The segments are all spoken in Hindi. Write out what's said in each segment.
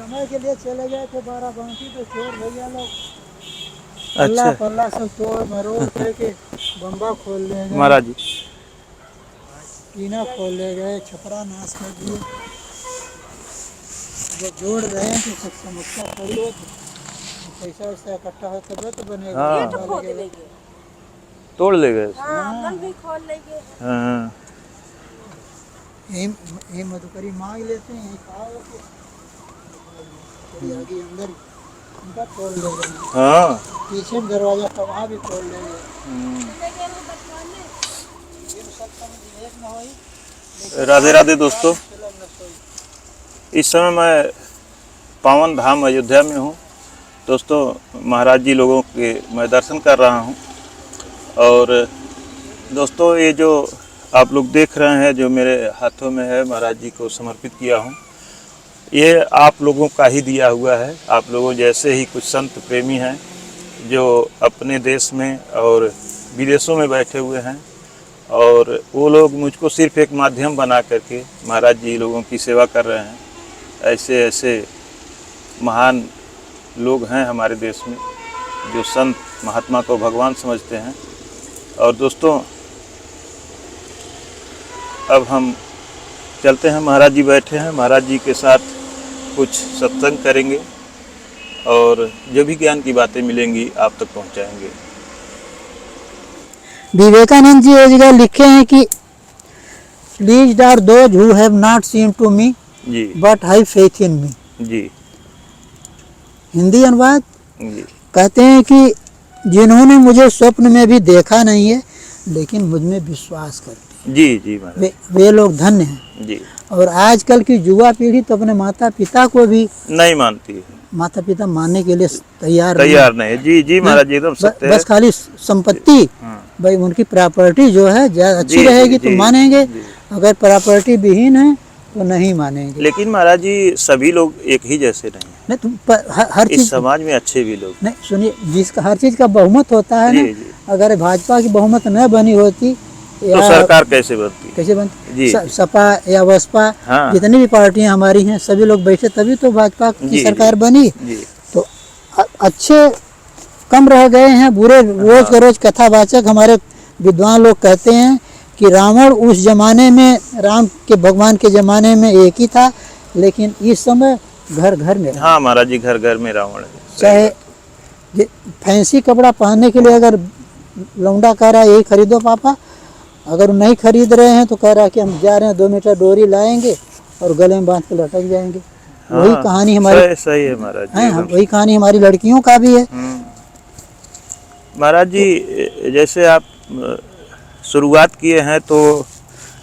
समय के लिए चले गए थे बाराबंकी, तो चोर भैया लोग अच्छा पल्ला सब तोड़ मरोड़ करके बम्बा खोल ले गए, महाराज जी। टीना खोल ले गए, छपरा नाश कर दिए। जब जोड़ रहे हैं तो सब समस्या खड़ी हो, तो पैसा वैसा इकट्ठा हो तब तो बनेगा। हाँ। गेट खोल ले गए, तोड़ ले गए। हाँ, नल भी खोल ले गए। हाँ यही मधुकरी मांग लेते हैं, यही कहा होते आगे अंदर उनका खोल ले गए। हाँ। पीछे भी दरवाजा था, वहाँ भी खोल ले गए। राधे राधे दोस्तों, इस समय मैं पावन धाम अयोध्या में हूँ। दोस्तों महाराज जी लोगों के मैं दर्शन कर रहा हूँ। और दोस्तों ये जो आप लोग देख रहे हैं, जो मेरे हाथों में है, महाराज जी को समर्पित किया हूँ। ये आप लोगों का ही दिया हुआ है। आप लोगों जैसे ही कुछ संत प्रेमी हैं जो अपने देश में और विदेशों में बैठे हुए हैं, और वो लोग मुझको सिर्फ एक माध्यम बना करके महाराज जी लोगों की सेवा कर रहे हैं। ऐसे ऐसे महान लोग हैं हमारे देश में जो संत महात्मा को भगवान समझते हैं। और दोस्तों अब हम चलते हैं, महाराज जी बैठे हैं, महाराज जी के साथ कुछ सत्संग करेंगे और जो भी ज्ञान की बातें मिलेंगी आप तक पहुंचाएंगे। विवेकानंद जी एक जगह लिखे हैं कि pleased are those who have not seen to me जी but have faith in me. जी हिंदी अनुवाद जी। कहते हैं कि जिन्होंने मुझे स्वप्न में भी देखा नहीं है लेकिन मुझ में विश्वास करते हैं, जी जी महाराज, वे लोग धन्य हैं। जी। और आजकल की युवा पीढ़ी तो अपने माता पिता को भी नहीं मानती है, माता पिता मानने के लिए तैयार नहीं है। जी जी महाराज जी, एकदम सत्य है। बस खाली संपत्ति, भाई उनकी प्रॉपर्टी जो है ज्यादा अच्छी रहेगी तो मानेंगे, अगर प्रॉपर्टी विहीन है तो नहीं मानेंगे। लेकिन महाराज जी सभी लोग एक ही जैसे नहीं तो हर चीज इस समाज में अच्छे भी लोग नहीं। सुनिए, जिसका हर चीज का बहुमत होता है ना, अगर भाजपा की बहुमत न बनी होती तो सरकार कैसे बनती? कैसे बनती? सपा या बसपा, हाँ। जितनी भी पार्टियां हमारी हैं सभी लोग बैठे तभी तो भाजपा की सरकार बनी। तो अच्छे कम रह गए हैं, बुरे रोज का रोज कथावाचक हमारे विद्वान लोग कहते हैं कि रावण उस जमाने में, राम के भगवान के जमाने में एक ही था, लेकिन इस समय घर घर में। हाँ महाराज जी, घर घर में रावण है। चाहे फैंसी कपड़ा पहनने के लिए अगर लौंडा कह रहा है यही खरीदो पापा, अगर नहीं खरीद रहे हैं तो कह रहा है कि हम जा रहे हैं 2 मीटर डोरी लाएंगे और गले में बांध के लटक जाएंगे। हाँ, वही कहानी हमारी सही है महाराज जी, वही कहानी हमारी लड़कियों का भी है। महाराज जी जैसे आप शुरुआत किए हैं तो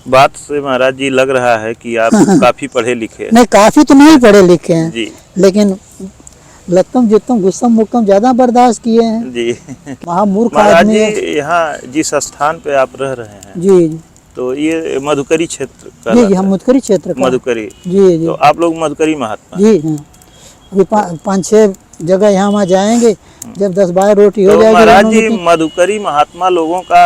बात से महाराज जी लग रहा है कि आप काफी पढ़े लिखे हैं। नहीं, काफी तो नहीं पढ़े लिखे हैं जी, लेकिन लत्तम जितम गुस्सम मुक्कम ज्यादा बर्दाश्त किए हैं जी। महामूर्ख आदमी यहाँ जिस स्थान पे आप रह रहे हैं जी, तो ये मधुकरी क्षेत्र का जी, हम मधुकरी क्षेत्र का मधुकरी जी जी। तो आप लोग मधुकरी महात्मा जी हाँ। अभी 5-6 जगह यहाँ वहाँ जाएंगे, जब 10-12 रोटी हो जाएगी। महाराज जी मधुकरी महात्मा लोगों का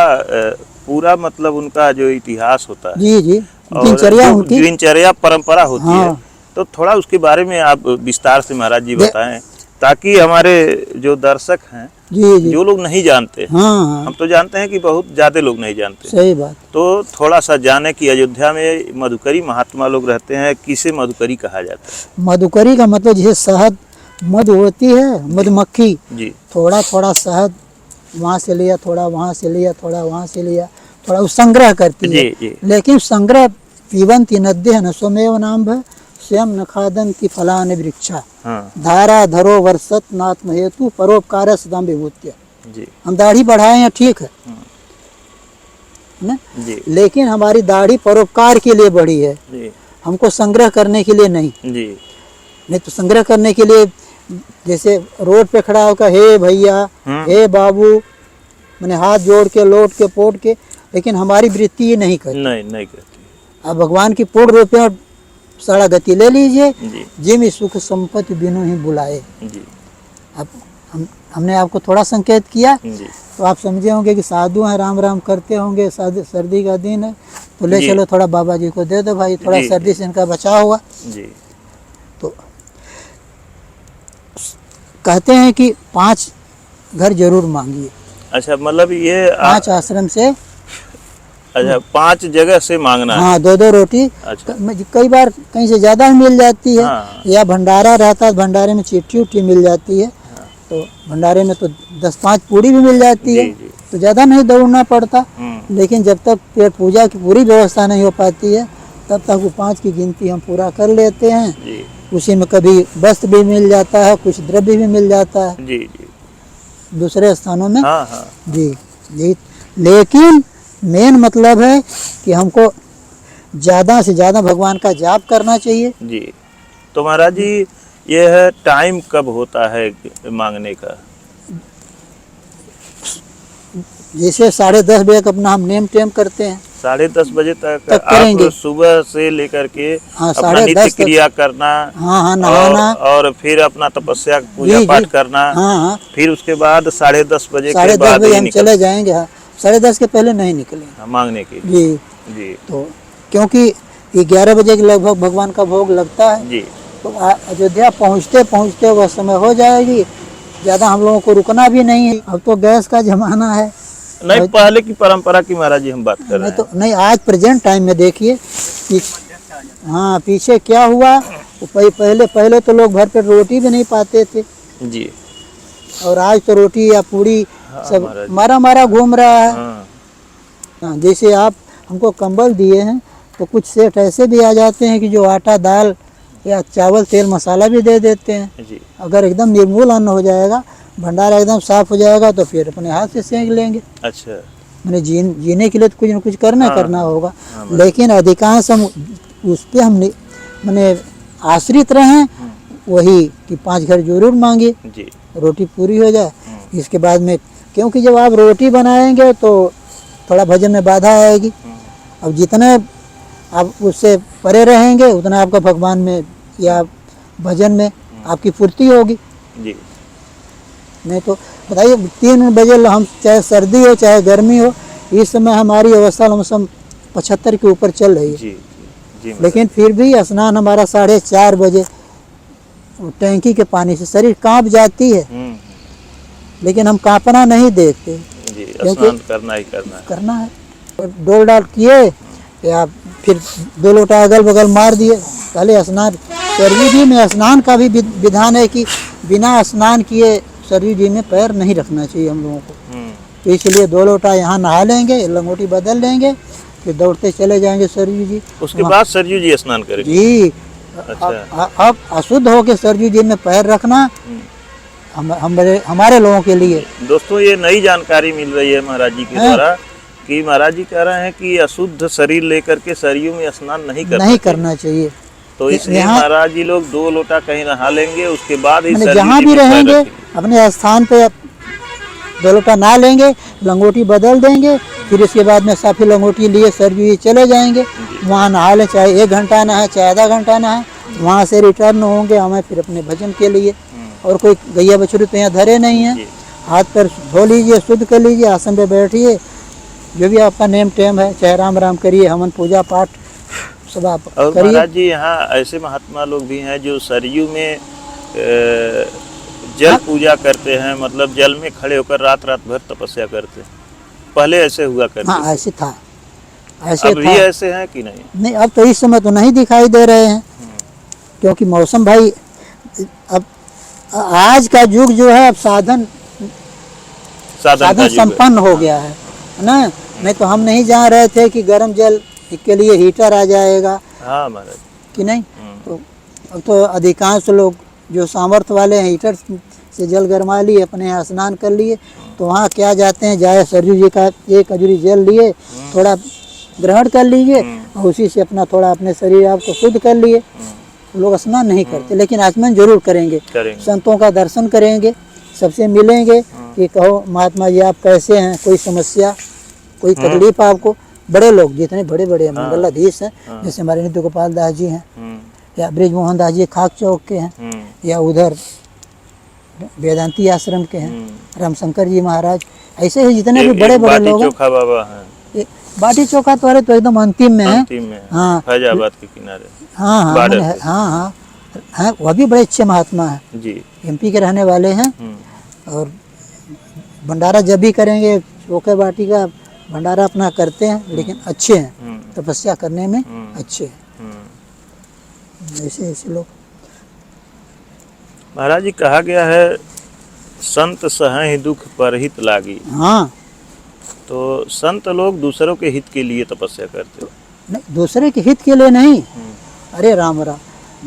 पूरा मतलब उनका जो इतिहास होता है, जी जी, दिनचर्या उनकी दिनचर्या परंपरा होती है, तो थोड़ा उसके बारे में आप विस्तार से महाराज जी बताएं, ताकि हमारे जो दर्शक हैं जी, जो लोग नहीं जानते, हाँ, हम तो जानते हैं कि बहुत ज्यादा लोग नहीं जानते, सही बात, तो थोड़ा सा जाने कि अयोध्या में मधुकरी महात्मा लोग रहते हैं, किसे मधुकरी कहा जाता है? मधुकरी का मतलब जैसे शहद मधु होती है, मधुमक्खी जी, थोड़ा थोड़ा शहद वहाँ से लिया, थोड़ा वहाँ से लिया, थोड़ा वहाँ से लिया, थोड़ा संग्रह करती है, लेकिन संग्रह पीबंती नद्य न स्वमेव नाम है स्वयं न खादंती फलानि वृक्षा, धारा धरो वर्षत नात्म हेतु परोपकार सदम विभूत्य। हम दाढ़ी बढ़ाए हैं ठीक है ना, लेकिन हमारी दाढ़ी परोपकार के लिए बढ़ी है, हमको संग्रह करने के लिए नहीं। नहीं तो संग्रह करने के लिए जैसे रोड पे खड़ा होकर हे भैया, हे बाबू, मैंने हाथ जोड़ के लौट के पोट के, लेकिन हमारी वृत्ति ये नहीं करती, नहीं करती। अब भगवान की पूर्ण रूप में सारा गति ले लीजिए, जिम सुख संपत्ति बिनु ही बुलाए। अब हमने आपको थोड़ा संकेत किया तो आप समझे होंगे कि साधु हैं, राम राम करते होंगे, सर्दी का दिन है तो ले चलो थोड़ा बाबा जी को दे दो भाई, थोड़ा सर्दी से इनका बचाव हुआ। तो कहते हैं कि 5 घर जरूर मांगिए। अच्छा, मतलब ये 5 आश्रम से, अच्छा 5 जगह से मांगना है। हाँ, 2-2 रोटी। अच्छा। कई बार कहीं से ज़्यादा मिल जाती है। हाँ। या भंडारा रहता है, भंडारे में चिट्ठी उट्ठी मिल जाती है। तो भंडारे में तो 10-5 पूरी भी मिल जाती है। जी, जी। तो ज़्यादा नहीं दौड़ना पड़ता। लेकिन जब तक पेट पूजा की पूरी व्यवस्था नहीं हो पाती है, तब तक वो 5 की गिनती हम पूरा कर लेते हैं। जी उसी में कभी वस्त्र भी मिल जाता है, कुछ द्रव्य भी मिल जाता है जी जी। दूसरे स्थानों में। हाँ हाँ। जी जी। लेकिन मेन मतलब है कि हमको ज़्यादा से ज़्यादा भगवान का जाप करना चाहिए। जी। तो महाराज जी, यह टाइम कब होता है मांगने का? जैसे 10:30 बजे का अपना हम नेम टेम करते हैं, 10:30 बजे तक करेंगे। आप सुबह से लेकर के हाँ, अपना 10:30 नित्य तक। क्रिया करना। हाँ हाँ, नहाना। और फिर अपना तपस्या पूजा जी पाठ जी। करना। हाँ हाँ, फिर उसके बाद 10:30 बजे के 10:30 बाद बजे ही हम चले जाएंगे। हाँ, 10:30 के पहले नहीं निकलेंगे। मांगने के लिए। जी। जी तो क्योंकि 11 बजे के लगभग भगवान का भोग लगता है। जी। तो अयोध्या पहुँचते पहुँचते वह समय हो जाएगी। ज़्यादा हम लोगों को रुकना भी नहीं है। अब तो गैस का ज़माना है। नहीं, पहले की परंपरा की महाराज जी हम बात कर रहे नहीं हैं। तो नहीं, आज प्रेजेंट टाइम में देखिए कि हाँ, पीछे क्या हुआ। पहले तो लोग भर पेट रोटी भी नहीं पाते थे। जी। और आज तो रोटी या पूरी हाँ, सब महाराज जी। मारा मारा घूम रहा है। हाँ। हाँ, जैसे आप हमको कंबल दिए हैं, तो कुछ सेठ ऐसे भी आ जाते हैं कि जो आटा दाल या चावल तेल मसाला भी दे देते हैं। जी। अगर एकदम निर्मूल अन्न हो जाएगा, भंडारा एकदम साफ हो जाएगा, तो फिर अपने हाथ से सेंक लेंगे। अच्छा। मैंने जीने के लिए तो कुछ न कुछ करना होगा। हाँ, लेकिन अधिकांश हम उस पर हम मैंने आश्रित रहें, वही कि 5 घर जरूर मांगे, जी। रोटी पूरी हो जाए। इसके बाद में, क्योंकि जब आप रोटी बनाएंगे तो थोड़ा भजन में बाधा आएगी। अब जितने आप उससे परे रहेंगे, उतना आपका भगवान में या भजन में आपकी पूर्ति होगी। जी। नहीं तो बताइए, 3 बजे हम, चाहे सर्दी हो चाहे गर्मी हो, इस समय हमारी अवस्था लमसम 75 के ऊपर चल रही है। जी जी। लेकिन फिर भी स्नान हमारा 4:30 बजे टैंकी के पानी से शरीर कांप जाती है। लेकिन हम कांपना नहीं देखते। जी, स्नान करना ही करना है। डोल डाल किए या फिर 2 लोटा अगल बगल मार दिए, पहले स्नान। सरयू जी में स्नान का भी विधान है कि बिना स्नान किए सरयू जी में पैर नहीं रखना चाहिए हम लोगों को। तो इसलिए 2 लोटा यहाँ नहा लेंगे, लंगोटी बदल लेंगे, फिर दौड़ते चले जाएंगे सरयू जी। उसके बाद सरयू जी स्नान करेंगे। जी। अच्छा। अब अशुद्ध होके सरयू जी में पैर रखना हमारे लोगों के लिए। दोस्तों, ये नई जानकारी मिल रही है महाराज जी के द्वारा कि महाराज जी कह रहे हैं कि अशुद्ध शरीर लेकर के सरयू में स्नान नहीं करना चाहिए। तो इसलिए महाराज जी लोग 2 लोटा कहीं नहा लेंगे, उसके बाद ही जहाँ भी रहेंगे अपने स्थान पे 2 लोटा नहा लेंगे, लंगोटी बदल देंगे, फिर इसके बाद में साफी लंगोटी लिए सरयू जी चले जाएंगे। वहाँ नहा लें, चाहे 1 घंटा नहाए चाहे आधा घंटा नहाए। वहाँ से रिटर्न होंगे हमें फिर अपने भजन के लिए। और कोई गैया बछड़ू तो यहाँ धरे नहीं है। हाथ पैर धो लीजिए, शुद्ध कर लीजिए, आसन पे बैठिए, जो भी आपका नेम टेम है, चाहे राम राम करिए, हवन पूजा पाठ सब आप और करिए। महाराज जी, यहाँ ऐसे महात्मा लोग भी हैं जो सरयू में जल पूजा करते हैं, मतलब जल में खड़े होकर रात रात भर तपस्या करते हैं। पहले ऐसे हुआ करते। हाँ, ऐसे था, ऐसे अब था। भी ऐसे हैं कि नहीं? नहीं, अब तो इस समय तो नहीं दिखाई दे रहे हैं, क्योंकि मौसम भाई, अब आज का युग जो है, अब साधन संपन्न हो गया है ना। नहीं तो हम नहीं जान रहे थे कि गर्म जल के लिए हीटर आ जाएगा। हाँ महाराज, कि नहीं। तो अब तो अधिकांश लोग जो सामर्थ्य वाले हैं, हीटर से जल गरमा लिए, अपने यहाँ स्नान कर लिए। तो वहाँ क्या जाते हैं, जाए सरयू जी का 1 कजरी जल लिए, थोड़ा ग्रहण कर लीजिए, और उसी से अपना थोड़ा अपने शरीर आपको शुद्ध कर लिए। लोग स्नान नहीं करते, लेकिन आचमन जरूर करेंगे। संतों का दर्शन करेंगे, सबसे मिलेंगे कि कहो महात्मा जी आप कैसे हैं, कोई समस्या, कोई तकलीफ आपको। बड़े लोग जितने बड़े बड़े मंडलाधीश हैं, जैसे हमारे नित्य गोपाल दास जी हैं, या ब्रिजमोहन दास जी खाक चौक के हैं, या उधर वेदांती आश्रम के हैं, रामशंकर जी महाराज, ऐसे ही जितने भी बड़े बड़े लोग हैं। बाबा हैं। बाटी चोखा तो अरे तो एकदम अंतिम में है। हाँ, फैजाबाद के किनारे। हाँ हाँ, हाँ हाँ, वह भी बड़े अच्छे महात्मा हैं। जी। एमपी के रहने वाले हैं। और भंडारा जब भी करेंगे चोखे बाटी का भंडारा अपना करते हैं, लेकिन अच्छे हैं, तपस्या करने में अच्छे हैं। ऐसे ऐसे लोग। महाराज जी कहा गया है संत सहहि दुख परहित लागी। हाँ, तो संत लोग दूसरों के हित के लिए तपस्या करते हो? नहीं, दूसरे के हित के लिए नहीं। अरे राम राम,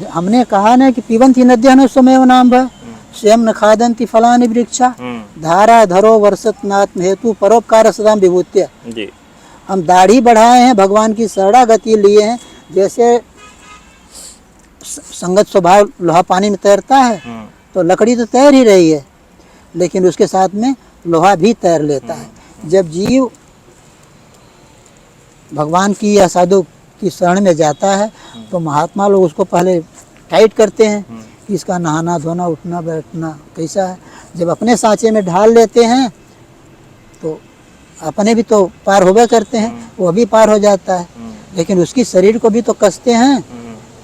हमने कहा ना कि पीबंती नद्या न स्वमेव नाम भ स्वयं न खादंती फलानि वृक्षा धारा धरो वर्षत नात्म हेतु परोपकार सदा विभूत्य। जी। हम दाढ़ी बढ़ाए हैं, भगवान की शरणागति लिए हैं। जैसे संगत स्वभाव लोहा पानी में तैरता है, तो लकड़ी तो तैर ही रही है, लेकिन उसके साथ में लोहा भी तैर लेता है। जब जीव भगवान की या साधु की शरण में जाता है, तो महात्मा लोग उसको पहले टाइट करते हैं कि इसका नहाना धोना उठना बैठना कैसा है। जब अपने सांचे में ढाल लेते हैं तो अपने भी तो पार होवे करते हैं, वो भी पार हो जाता है। लेकिन उसकी शरीर को भी तो कसते हैं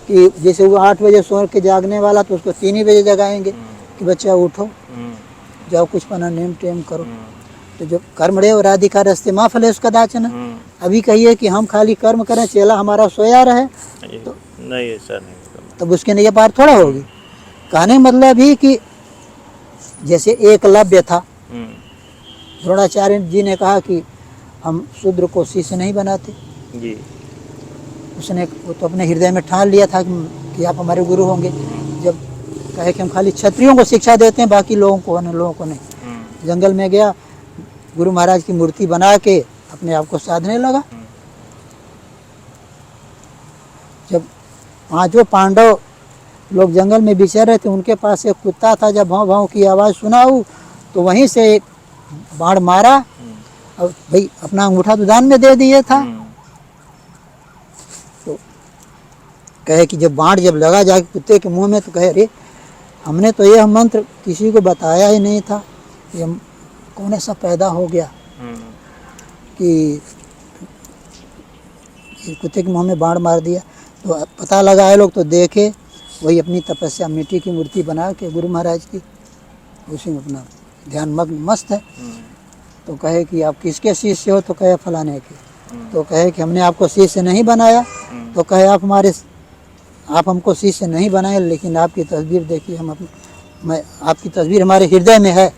कि जैसे वो 8 बजे सो के जागने वाला, तो उसको 3 ही बजे जगाएंगे कि बच्चा उठो, जाओ कुछ पना नेम टेम करो। तो जो कर्मणे और राधिका रस्ते माँ फलेश कदाचन। अभी कहिए कि हम खाली कर्म करें, चेला हमारा सोया रहे, तो नहीं, ऐसा नहीं। तब उसके लिए पार थोड़ा होगी। कहने मतलब ही कि जैसे एकलव्य था, द्रोणाचार्य जी ने कहा कि हम शूद्र को शिष्य नहीं बनाते जी। उसने वो तो अपने हृदय में ठान लिया था कि आप हमारे गुरु होंगे। जब कहे कि हम खाली क्षत्रियों को शिक्षा देते हैं, बाकी लोगों को नहीं। जंगल में गया, गुरु महाराज की मूर्ति बना के अपने आप को साधने लगा। जब 5 पांडव लोग जंगल में बिचर रहे थे, उनके पास एक कुत्ता था। जब भाव भाव की आवाज़ सुनाऊ, तो वहीं से एक बाण मारा, और भाई अपना अंगूठा तो दान में दे दिया था। तो कहे कि जब बाण जब लगा जाके कुत्ते के मुंह में, तो कहे अरे हमने तो यह मंत्र किसी को बताया ही नहीं था, ये कौन ऐसा पैदा हो गया कि कुत्ते के मुंह में बाण मार दिया। तो पता लगाए लोग, तो देखे वही अपनी तपस्या मिट्टी की मूर्ति बना के गुरु महाराज की, उसी में अपना ध्यान मग्न मस्त है। तो कहे कि आप किसके शिष्य हो? तो कहे फलाने के। तो कहे कि हमने आपको शिष्य नहीं बनाया। तो कहे आप हमको शिष्य नहीं बनाए, लेकिन आपकी तस्वीर देखिए, आपकी तस्वीर हमारे हृदय में है।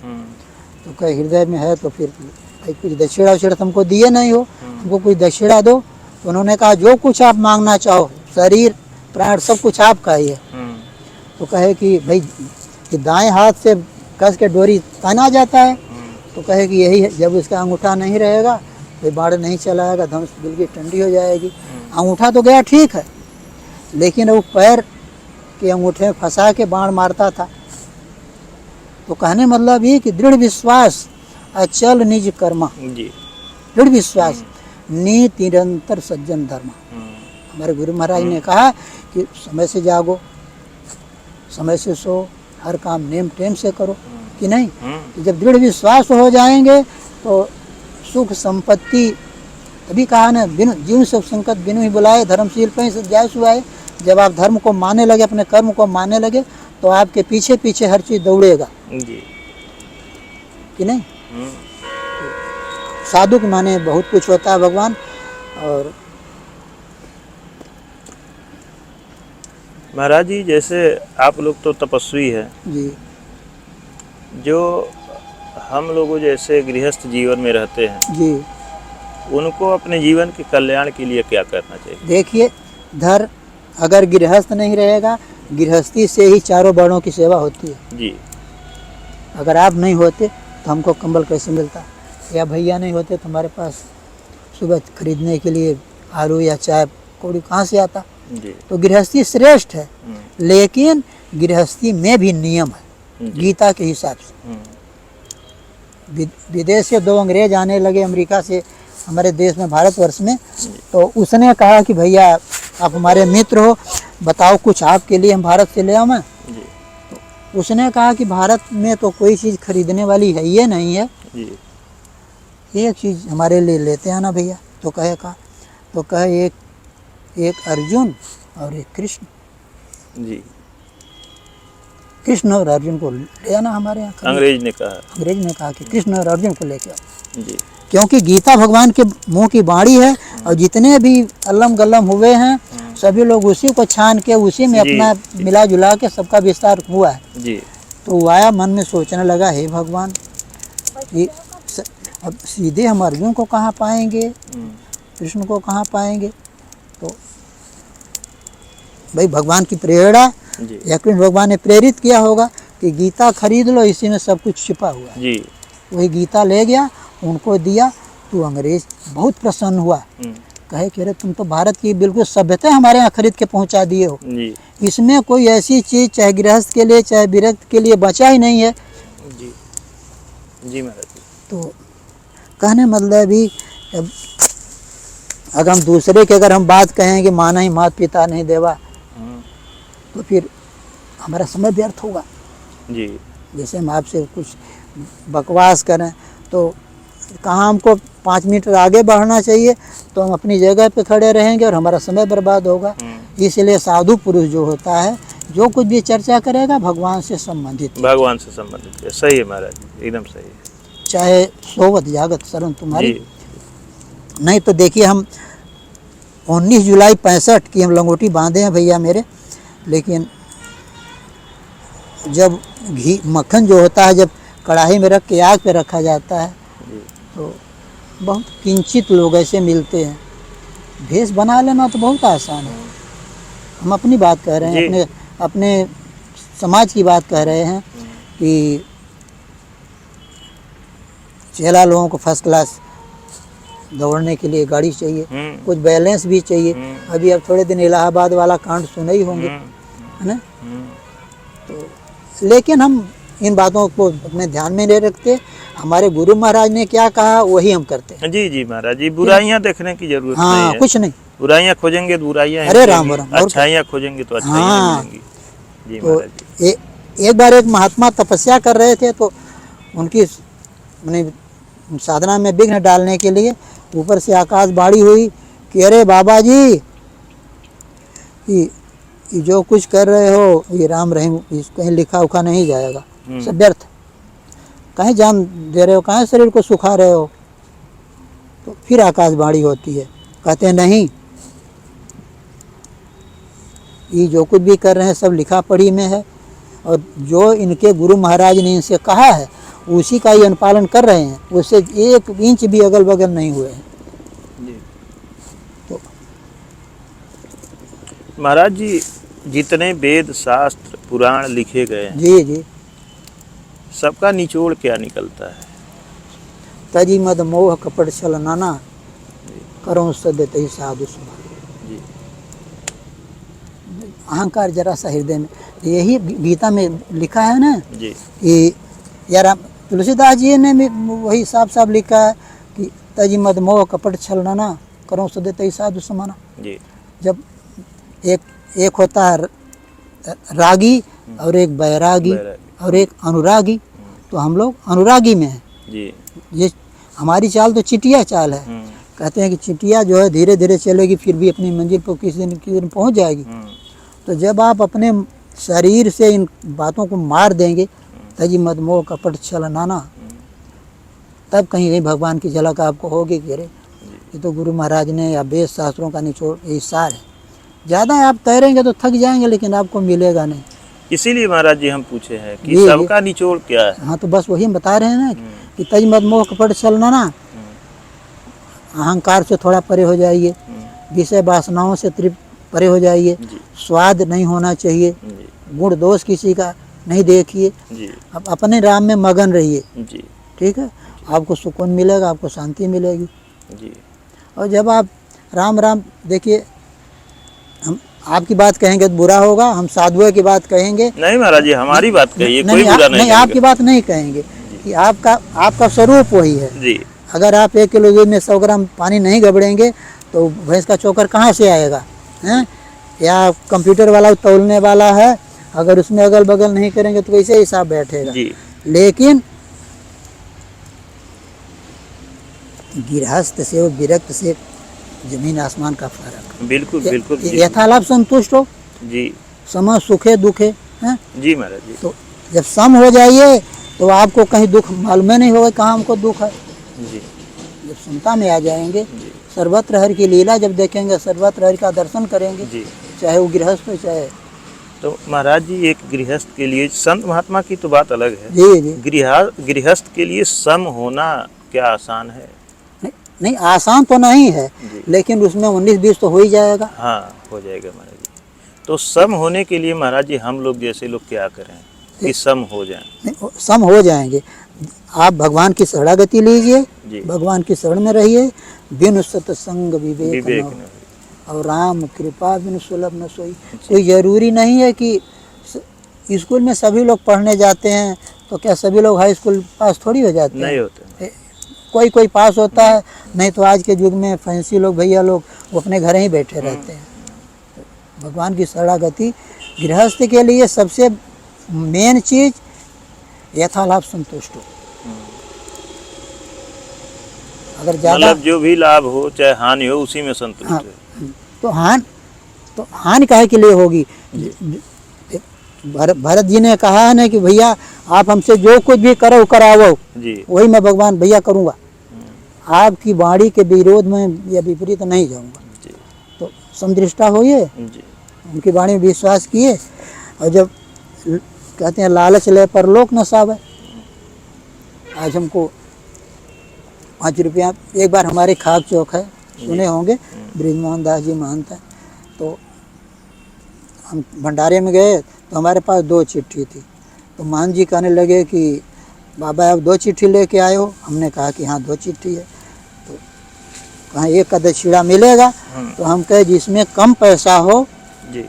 तो कहे हृदय में है तो फिर भाई कुछ दक्षिणा वक्षिणा तुमको दिए नहीं हो, हमको कोई दक्षिणा दो। तो उन्होंने कहा जो कुछ आप मांगना चाहो, शरीर प्राण सब कुछ आपका ही है। तो कहे कि भाई कि दाएं हाथ से कस के डोरी ताना जाता है। तो कहे कि यही है, जब उसका अंगूठा नहीं रहेगा तो बाढ़ नहीं चलाएगा, धनुष बिल्कुल ठंडी हो जाएगी। अंगूठा तो गया ठीक है, लेकिन वो पैर के अंगूठे में फंसा के बाण मारता था। तो कहने मतलब ये कि दृढ़ विश्वास अचल निज कर्मा, दृढ़ विश्वास नीति निरंतर सज्जन धर्म। हमारे गुरु महाराज ने कहा कि समय से जागो, समय से सो, हर काम नेम टेम से करो, कि नहीं। तो जब दृढ़ विश्वास हो जाएंगे तो सुख संपत्ति, तभी कहा ना बिनु जीवन सुख संकट बिनु ही बुलाए, धर्मशील पे जाय सुआए। जब आप धर्म को मानने लगे, अपने कर्म को मानने लगे, तो आपके पीछे पीछे हर चीज दौड़ेगा जी, कि नहीं। साधु के माने बहुत कुछ होता है भगवान। और महाराज जी जैसे आप लोग तो तपस्वी हैं जी, जो हम लोगों जैसे गृहस्थ जीवन में रहते हैं जी, उनको अपने जीवन के कल्याण के लिए क्या करना चाहिए? देखिए अगर गृहस्थ नहीं रहेगा, गृहस्थी से ही चारों वर्णों की सेवा होती है जी। अगर आप नहीं होते तो हमको कंबल कैसे मिलता, या भैया नहीं होते तो हमारे पास सुबह खरीदने के लिए आलू या चाय कौड़ी कहाँ से आता जी। तो गृहस्थी श्रेष्ठ है, लेकिन गृहस्थी में भी नियम है गीता के हिसाब से। विदेश से 2 अंग्रेज आने लगे अमेरिका से हमारे देश में, भारतवर्ष में। तो उसने कहा कि भैया आप हमारे मित्र हो, बताओ कुछ आपके लिए हम भारत से ले आऊँ। तो उसने कहा कि भारत में तो कोई चीज़ खरीदने वाली है ये नहीं है जी। एक चीज़ हमारे लिए लेते हैं ना भैया। तो कहे एक अर्जुन और एक कृष्ण जी। कृष्ण और अर्जुन को ले आना हमारे यहाँ। अंग्रेज ने कहा। अंग्रेज ने कहा कि कृष्ण और अर्जुन को लेके आओ जी क्योंकि गीता भगवान के मुंह की बाणी है और जितने भी अल्लम गल्लम हुए हैं सभी लोग उसी को छान के उसी में जी। अपना मिला जुला के सबका विस्तार हुआ है। जी तो वो आया मन में सोचने लगा, हे भगवान ये अब सीधे हम अर्जुन को कहाँ पाएंगे, कृष्ण को कहाँ पाएंगे। तो भाई भगवान की प्रेरणा जी या कृष्ण भगवान ने प्रेरित किया होगा कि गीता खरीद लो, इसी में सब कुछ छिपा हुआ है। जी वही गीता ले गया, उनको दिया। तो अंग्रेज बहुत प्रसन्न हुआ, कहे कि अरे तुम तो भारत की बिल्कुल सभ्यता हमारे यहाँ खरीद के पहुँचा दिए हो, जी इसमें कोई ऐसी चीज़ चाहे गृहस्थ के लिए चाहे विरक्त के लिए बचा ही नहीं है। जी जी महाराज जी। तो कहने मतलब भी अब अगर हम दूसरे की अगर हम बात कहें कि माना ही माता पिता नहीं देवा तो फिर हमारा समय व्यर्थ होगा। जी जैसे हम आपसे कुछ बकवास करें तो कहाँ हमको 5 मिनट आगे बढ़ना चाहिए तो हम अपनी जगह पे खड़े रहेंगे और हमारा समय बर्बाद होगा। इसलिए साधु पुरुष जो होता है जो कुछ भी चर्चा करेगा भगवान से संबंधित, भगवान से संबंधित है। सही है महाराज जी, एकदम सही है। चाहे सोवत जागत शरण तुम्हारी। जी नहीं तो देखिए हम 19 जुलाई 65 की हम लंगोटी बांधे हैं भैया मेरे, लेकिन जब घी मक्खन जो होता है जब कढ़ाई में रख के आग पे रखा जाता है तो बहुत किंचित लोग ऐसे मिलते हैं। भेष बना लेना तो बहुत आसान है। हम अपनी बात कह रहे हैं, अपने अपने समाज की बात कह रहे हैं कि चेला लोगों को फर्स्ट क्लास दौड़ने के लिए गाड़ी चाहिए, कुछ बैलेंस भी चाहिए। अभी अब थोड़े दिन इलाहाबाद वाला कांड सुने ही होंगे, है ना। तो लेकिन हम इन बातों को अपने ध्यान में नहीं रखते। हमारे गुरु महाराज ने क्या कहा वही हम करते हैं। जी जी महाराज जी, बुराइयां देखने की जरूरत नहीं हाँ है। कुछ नहीं, बुराइयां खोजेंगे तो बुराइयां अरे राम राम, और अच्छाइयां खोजेंगे तो अच्छाइयां हाँ। मिलेंगी। जी तो महाराज जी। एक बार एक महात्मा तपस्या कर रहे थे तो उनकी माने साधना में विघ्न डालने के लिए ऊपर से आकाशवाणी हुई कि अरे बाबा जी ये जो कुछ कर रहे हो ये राम रहीम कहीं लिखा उखा नहीं जाएगा, सब व्यर्थ, कहीं जान दे रहे हो, कहीं शरीर को सुखा रहे हो। तो फिर आकाशवाणी होती है, कहते हैं नहीं ये जो कुछ भी कर रहे हैं सब लिखा पढ़ी में है और जो इनके गुरु महाराज ने इनसे कहा है उसी का ही अनुपालन कर रहे हैं, उससे 1 इंच भी अगल बगल नहीं हुए हैं। जी। तो महाराज जी जितने वेद शास्त्र पुराण लिखे गए हैं जी जी सबका निचोड़ क्या निकलता है? तजी मद मोह कपट छल नाना करो सदत ही साधु सुना। जी अहंकार जरा सा हृदय में, यही गीता में लिखा है ना जी कि यार तुलसीदास जी ने भी वही साफ साफ लिखा है कि तजी मद मोह कपट छल नाना करो सदत ही साधु समाना। जी जब एक होता है रागी और एक बैरागी और एक अनुरागी, तो हम लोग अनुरागी में हैं। जी ये हमारी चाल तो चिटिया चाल है। कहते हैं कि चिटिया जो है धीरे धीरे चलेगी फिर भी अपनी मंजिल पर किसी दिन पहुंच जाएगी। तो जब आप अपने शरीर से इन बातों को मार देंगे तजी मद मोह कपट छल नाना, तब कहीं कहीं भगवान की झलक आपको होगी कि अरे ये तो गुरु महाराज ने या वेद शास्त्रों का निचोड़ यही सार है। ज़्यादा आप तैरेंगे तो थक जाएंगे लेकिन आपको मिलेगा नहीं। इसीलिए महाराज जी हम पूछे हैं कि जी, सबका निचोड़ क्या है? हाँ तो बस वही हम बता रहे हैं ना कि तज मद मोह कपट छल नाना, अहंकार से थोड़ा परे हो जाइए, विषय वासनाओं से तृप्त परे हो जाइए, स्वाद नहीं होना चाहिए, गुण दोष किसी का नहीं देखिए, अब अपने राम में मगन रहिए। ठीक है, आपको सुकून मिलेगा, आपको शांति मिलेगी। जी। और जब आप राम राम देखिए, हम आपकी बात कहेंगे तो बुरा होगा, हम साधुओं की बात कहेंगे। नहीं महाराज जी हमारी बात कहिए, कोई बुरा नहीं आपकी बात नहीं कहेंगे कि आपका स्वरूप वही है। जी। अगर आप 1 किलो दूध में 100 ग्राम पानी नहीं गबड़ेंगे तो भैंस का चोकर कहाँ से आएगा, हैं? या कंप्यूटर वाला तौलने वाला है, अगर उसमें अगल बगल नहीं करेंगे तो कैसे हिसाब बैठेगा। जी। लेकिन गृहस्थ से और विरक्त से जमीन आसमान का फर्क। बिल्कुल बिल्कुल। यथालाभ संतुष्ट हो जी। समय सुखे दुखे हैं? जी महाराज जी। तो जब सम हो जाइए तो आपको कहीं दुख मालूम नहीं होगा कहाँ हमको दुख है। जी जब समता में आ जाएंगे, सर्वत्र हरि की लीला जब देखेंगे, सर्वत्र हरि का दर्शन करेंगे, जी। चाहे वो गृहस्थ हो चाहे। तो महाराज जी एक गृहस्थ के लिए, संत महात्मा की तो बात अलग है, जी जी। गृहस्थ के लिए सम होना क्या आसान है? नहीं, नहीं आसान तो नहीं है, जी। लेकिन उसमें 19-20 तो हो ही जाएगा। हाँ हो जाएगा महाराज जी। तो सम होने के लिए महाराज जी हम लोग जैसे लोग क्या करें कि सम हो जाए? नहीं, सम हो जाएंगे। आप भगवान की शरणागति लीजिए, जी। भगवान की शरण में रहिए। बिनु सत्संग विवेक विवेक न न हो, और राम कृपा बिनु सुलभ न सोई। कोई जरूरी नहीं है कि स्कूल में सभी लोग पढ़ने जाते हैं, तो क्या सभी लोग हाई स्कूल पास थोड़ी हो जाते हैं? नहीं होते। कोई कोई पास होता है, नहीं तो आज के युग में फैंसी लोग भैया लोग वो अपने घर ही बैठे रहते हैं। भगवान की शरणागति गृहस्थ के लिए सबसे मेन चीज यथालाभ संतुष्ट हो। अगर ज्यादा मतलब जो भी लाभ हो चाहे हानि हो उसी में संतुष्ट हाँ, है। तो हानि काहे के लिए होगी? भरत जी ने कहा है ना कि भैया आप हमसे जो कुछ भी करो करावो, जी। वही मैं भगवान भैया करूँगा, आपकी वाणी के विरोध में या विपरीत नहीं जाऊँगा। जी। तो समदृष्टा होइए, जी। उनकी वाणी में विश्वास किए, और जब कहते हैं लालच ले पर लोक नसावे। आज हमको 5 रुपया, एक बार हमारे खाक चौक है, सुने होंगे, ब्रिजमोहन दास जी महंत हैं, तो हम भंडारे में गए तो हमारे पास 2 चिट्ठी थी। तो महंत जी कहने लगे कि बाबा आप 2 चिट्ठी लेके आए हो? हमने कहा कि हाँ 2 चिट्ठी है। तो कहाँ एक का दक्षिणा मिलेगा? तो हम कहे जिसमें कम पैसा हो जी।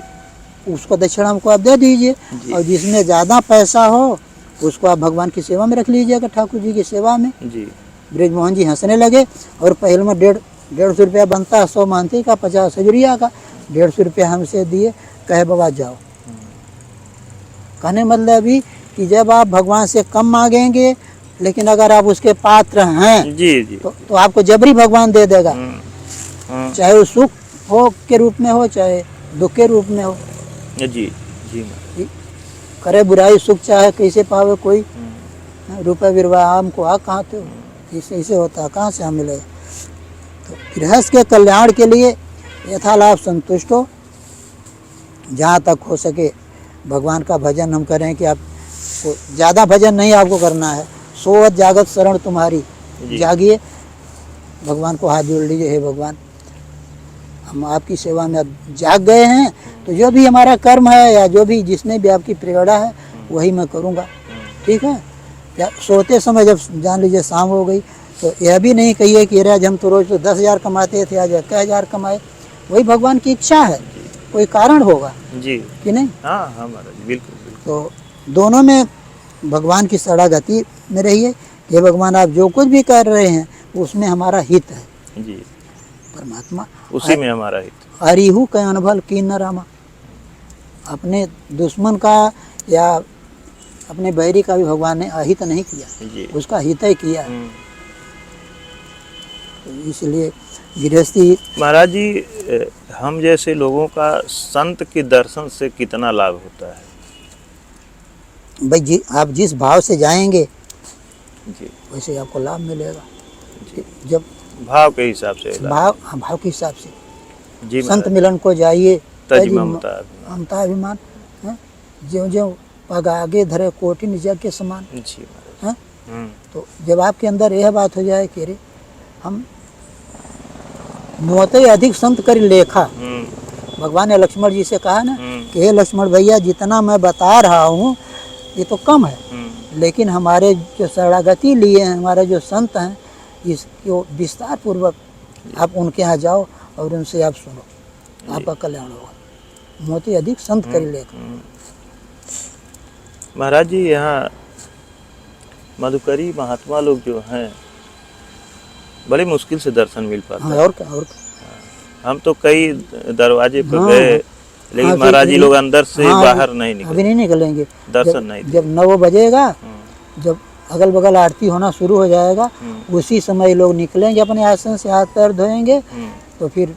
उसको दक्षिणा हमको आप दे दीजिए, और जिसमें ज़्यादा पैसा हो उसको आप भगवान की सेवा में रख लीजिएगा, ठाकुर जी की सेवा में। जी। ब्रिजमोहन जी हंसने लगे, और पहले में 150 रुपया बनता है, 100 मानती का, 50 हजरिया का, 150 रुपया हमसे दिए, कहे बाबा जाओ। कहने मतलब भी कि जब आप भगवान से कम मांगेंगे, लेकिन अगर आप उसके पात्र हैं जी। जी। तो आपको जबरी भगवान दे देगा, चाहे वो सुख हो के रूप में हो चाहे दुख के रूप में हो। जी। जी। करे बुराई सुख चाहे कैसे पावे कोई, रुपये बिरवा हमको आ कहाँ थे, इसे होता है कहाँ से हम मिलेगा। तो गृहस्थ के कल्याण के लिए यथालाभ संतुष्ट हो, जहाँ तक हो सके भगवान का भजन हम करें कि आप ज़्यादा भजन नहीं आपको करना है, सोवत जागत शरण तुम्हारी, जागिए, भगवान को हाथ जोड़ लीजिए, हे भगवान हम आपकी सेवा में अब जाग गए हैं, तो जो भी हमारा कर्म है या जो भी जिसने भी आपकी प्रेरणा है वही मैं करूँगा। ठीक है? या सोते समय जब जान लीजिए शाम हो गई, तो यह भी नहीं कहिए कि अरे हम तो रोज़ तो 10,000 कमाते थे, आज 21,000 कमाए। वही भगवान की इच्छा है, कोई कारण होगा जी कि नहीं? हाँ हाँ महाराज बिल्कुल बिल्कुल। तो दोनों में भगवान की शरणागति में रहिए कि भगवान आप जो कुछ भी कर रहे हैं उसमें हमारा हित है। जी। परमात्मा उसी में हमारा हित। हरिहु के अनभल कीन न रामा। अपने दुश्मन का या अपने बैरी का भी भगवान ने अहित नहीं किया, उसका हित ही किया। तो इसलिए गृहस्थी महाराज जी, हम जैसे लोगों का संत के दर्शन से कितना लाभ होता है? भाई आप जिस भाव से जाएंगे जी वैसे आपको लाभ मिलेगा। जी। जब भाव के हिसाब से भाव के हिसाब से जी। संत मिलन को जाइए, तज ममता अभिमान, ज्यों ज्यों पग आगे धरे कोटि जग के समान। जी है? तो जब आपके अंदर यह बात हो जाए कि अरे हम मोते अधिक संत कर लेखा, भगवान ने लक्ष्मण जी से कहा ना कि हे लक्ष्मण भैया जितना मैं बता रहा हूँ ये तो कम है, लेकिन हमारे जो शरणागति लिए हैं, हमारे जो संत हैं, इसको विस्तार पूर्वक आप उनके यहाँ जाओ और उनसे आप सुनो, आपका कल्याण होगा। मोती अधिक संत कर लेखा। महाराज जी यहाँ मधुकरी महात्मा लोग जो हैं बड़ी मुश्किल से दर्शन मिल पाता है। और क्या हम तो कई दरवाजे पर गए, लेकिन महाराज जी लोग अंदर से बाहर नहीं निकले। अभी नहीं निकलेंगे, दर्शन नहीं। जब 9 बजेगा, जब अगल बगल आरती होना शुरू हो जाएगा, उसी समय लोग निकलेंगे अपने आसन से, हाथ पैर धोएंगे, तो फिर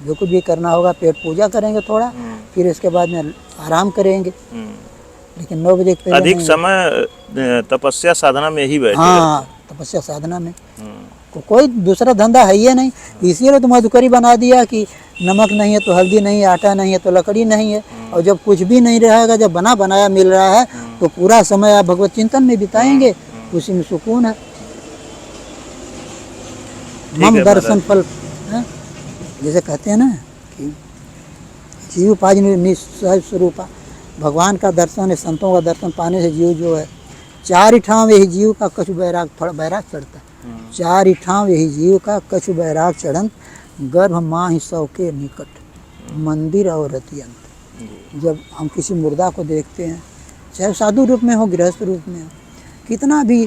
जो कुछ भी करना होगा पेट पूजा करेंगे थोड़ा, फिर इसके बाद में आराम करेंगे, लेकिन 9 बजे के पहले अधिक नहीं। समय तपस्या साधना में ही बैठे हाँ, तपस्या साधना में कोई दूसरा धंधा है ही नहीं। इसीलिए तो मधुकरी बना दिया कि नमक नहीं है तो हल्दी नहीं है, आटा नहीं है तो लकड़ी नहीं है। और जब कुछ भी नहीं रहेगा, जब बना बनाया मिल रहा है, तो पूरा समय आप भगवत चिंतन में बिताएंगे, उसी में सुकून है। मम दर्शन फल है? जैसे कहते हैं ना कि जीव पाज निसहज स्वरूपा, भगवान का दर्शन है, संतों का दर्शन पाने से जीव जो है 4 ठाम यही जीव का कछु बैराग, थोड़ा बैराग चढ़ता है। 4 ठाम यही जीव का कछु बैराग चढ़न, गर्भ माँ ही सौ के निकट, मंदिर और रतियंत। जब हम किसी मुर्दा को देखते हैं, चाहे साधु रूप में हो, गृहस्थ रूप में हो, कितना भी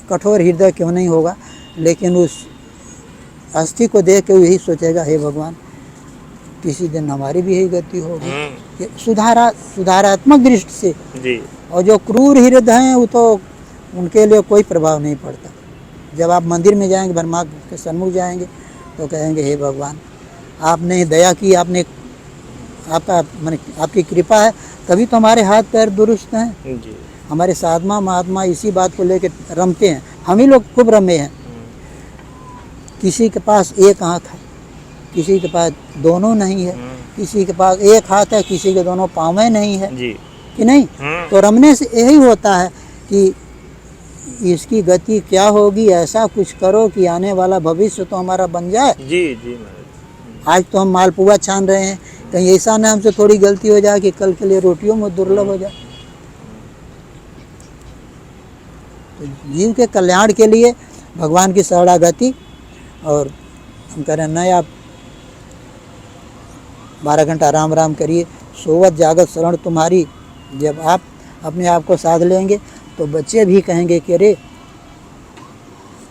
कठोर हृदय क्यों नहीं होगा, लेकिन उस अस्थि को देख के यही सोचेगा, हे भगवान किसी दिन हमारी भी यही गति होगी। सुधारात्मक दृष्टि से जी। और जो क्रूर हृदय हैं वो तो उनके लिए कोई प्रभाव नहीं पड़ता। जब आप मंदिर में जाएंगे, ब्रह्मा के सन्मुख जाएंगे, तो कहेंगे हे भगवान आपने दया की, आपने आपका माने आपकी कृपा है, तभी तो हमारे हाथ पैर दुरुस्त हैं जी। हमारे साधमा महात्मा इसी बात को लेकर रमते हैं। हम ही लोग खूब रमे हैं। किसी के पास एक आँख है, किसी के पास दोनों नहीं है, किसी के पास एक हाथ है, किसी के दोनों पाँवें नहीं है जी। कि नहीं। तो रमने से यही होता है कि इसकी गति क्या होगी, ऐसा कुछ करो कि आने वाला भविष्य तो हमारा बन जाए। जी जी। आज तो हम मालपुआ छान रहे हैं, कहीं ऐसा ना हमसे थोड़ी गलती हो जाए कि कल के लिए रोटियों में दुर्लभ हो जाए। तो जीव के कल्याण के लिए भगवान की शरणागति, और हम कह रहे हैं नहीं, आप 12 घंटा राम राम करिए, सोवत जागत शरण तुम्हारी। जब आप अपने आप को साध लेंगे तो बच्चे भी कहेंगे कि अरे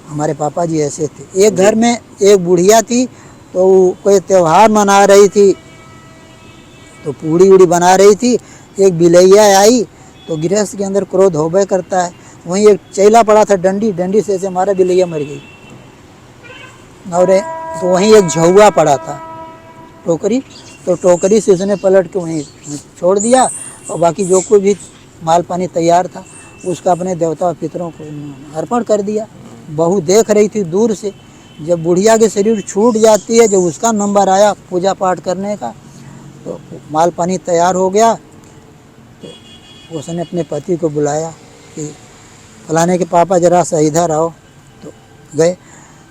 हमारे पापा जी ऐसे थे। एक घर में एक बुढ़िया थी, तो कोई त्यौहार मना रही थी, तो पूड़ी उड़ी बना रही थी। एक बिलैया आई, तो गृहस्थ के अंदर क्रोध होबे करता है। वहीं एक चैला पड़ा था, डंडी से ऐसे मारा, बिलैया मर गई। और तो वहीं एक झौआ पड़ा था, टोकरी, तो टोकरी से उसने पलट के वहीं छोड़ दिया, और बाकी जो कोई भी माल पानी तैयार था उसका अपने देवता और पितरों को अर्पण कर दिया। बहू देख रही थी दूर से। जब बुढ़िया के शरीर छूट जाती है, जब उसका नंबर आया पूजा पाठ करने का, तो माल पानी तैयार हो गया, तो उसने अपने पति को बुलाया कि फलाने के पापा जरा सा इधर आओ। तो गए,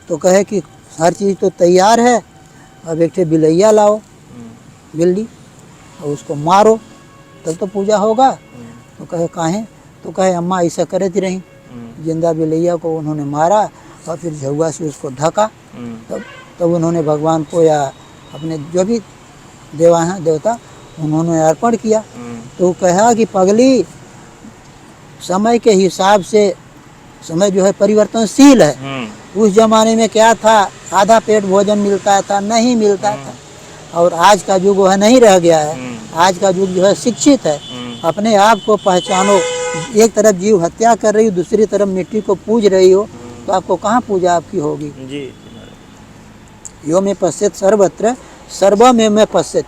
तो कहे कि हर चीज़ तो तैयार है, अब एक ठे बिलैया लाओ, बिल्ली, और उसको मारो तब तो पूजा होगा। तो कहे काहे? तो कहे अम्मा ऐसा करती रही। जिंदा बिलैया को उन्होंने मारा और फिर झुआ से उसको ढका, तब उन्होंने भगवान को या अपने जो भी देवा हैं देवता, उन्होंने अर्पण किया। तो कहा कि पगली, समय के हिसाब से समय जो है परिवर्तनशील है। उस जमाने में क्या था, आधा पेट भोजन मिलता था, नहीं मिलता था, और आज का युग वह नहीं रह गया है। आज का युग जो है शिक्षित है। अपने आप को पहचानो। एक तरफ जीव हत्या कर रही हो, दूसरी तरफ मिट्टी को पूज रही हो, तो आपको कहाँ पूजा आपकी होगी? जी। यो में पश्यत सर्वत्र सर्वमेव में पश्यत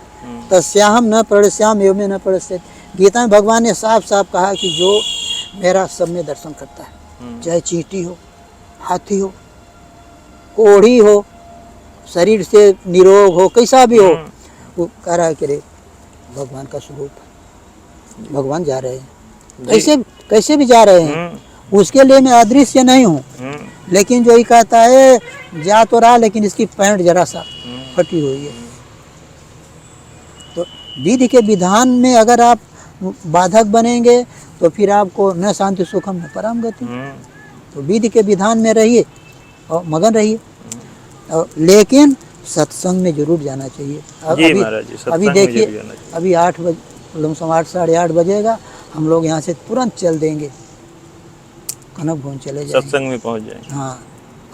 तस्याहम न प्रणश्याम एव में न प्रणश्यत। गीता में भगवान ने साफ साफ कहा कि जो मेरा सब में दर्शन करता है, चाहे चींटी हो, हाथी हो, कोढ़ी हो, शरीर से निरोग हो, कैसा भी हो, वो कह रहा है कि रे भगवान का स्वरूप है, भगवान जा रहे हैं। कैसे भी जा रहे हैं, उसके लिए मैं अदृश्य नहीं हूँ। लेकिन जो ये कहता है जा तो रहा, लेकिन इसकी पैंट जरा सा फटी हुई है। तो विधि के विधान में अगर आप बाधक बनेंगे तो फिर आपको न शांति सुखम न परम गति। तो विधि के विधान में रहिए और मगन रहिए, लेकिन सत्संग में जरूर जाना चाहिए। अभी देखिए, अभी 8 बजे, 8, साढ़े 8 बजेगा, हम लोग यहाँ से तुरंत चल देंगे, कनक भवन चले जाएंगे, सत्संग में पहुँच जाएंगे। हाँ,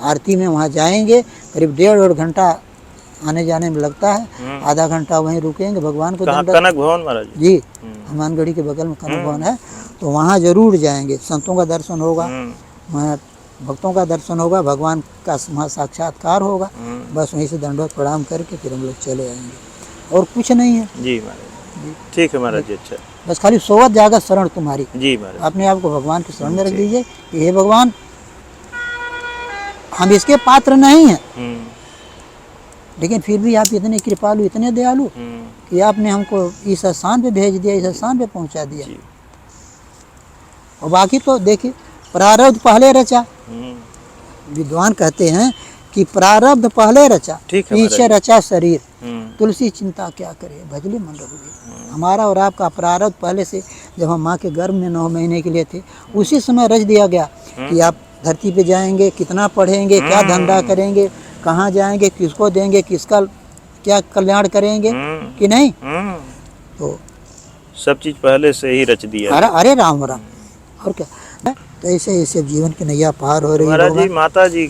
आरती में वहाँ जाएंगे। करीब 1.5 घंटा आने जाने में लगता है, आधा घंटा वहीं रुकेंगे, भगवान को कनक भवन महाराज जी, हनुमानगढ़ी के बगल में कनक भवन है, तो वहाँ जरूर जाएंगे। संतों का दर्शन होगा, वहाँ भक्तों का दर्शन होगा, भगवान का साक्षात्कार होगा। बस वहीं से दंडवत प्रणाम करके फिर हम लोग चले आएंगे, और कुछ नहीं है। जी महाराज, ठीक है महाराज जी। अच्छा, बस खाली सोवत जागत शरण तुम्हारी। जी महाराज, अपने आप को भगवान की शरण में रख दीजिए कि हे भगवान, हम इसके पात्र नहीं हैं, लेकिन फिर भी आप इतने कृपालु, इतने दयालु कि आपने हमको इस स्थान पे भेज दिया, इस स्थान पे पहुंचा दिया। और बाकी तो देखिए, प्रारब्ध पहले रचा। विद्वान कहते हैं कि प्रारब्ध पहले रचा, पीछे रचा शरीर। तुलसी चिंता क्या करे, भजली मन रघुवीर। हमारा और आपका प्रारब्ध पहले से, जब हम माँ के गर्भ में 9 महीने के लिए थे, उसी समय रच दिया गया कि आप धरती पे जाएंगे, कितना पढ़ेंगे, क्या धंधा करेंगे, कहाँ जाएंगे, किसको देंगे, किसका क्या कल्याण करेंगे कि नहीं। तो सब चीज पहले से ही रच दिया। अरे राम राम। और क्या, तो ऐसे ऐसे जीवन की नैया पार हो रही है। महाराज जी, माता जी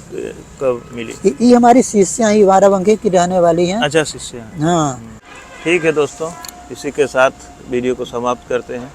कब मिली? ये हमारी शिष्या ही बाराबंकी की रहने वाली हैं। अच्छा, शिष्या। हाँ, ठीक है दोस्तों, इसी के साथ वीडियो को समाप्त करते हैं।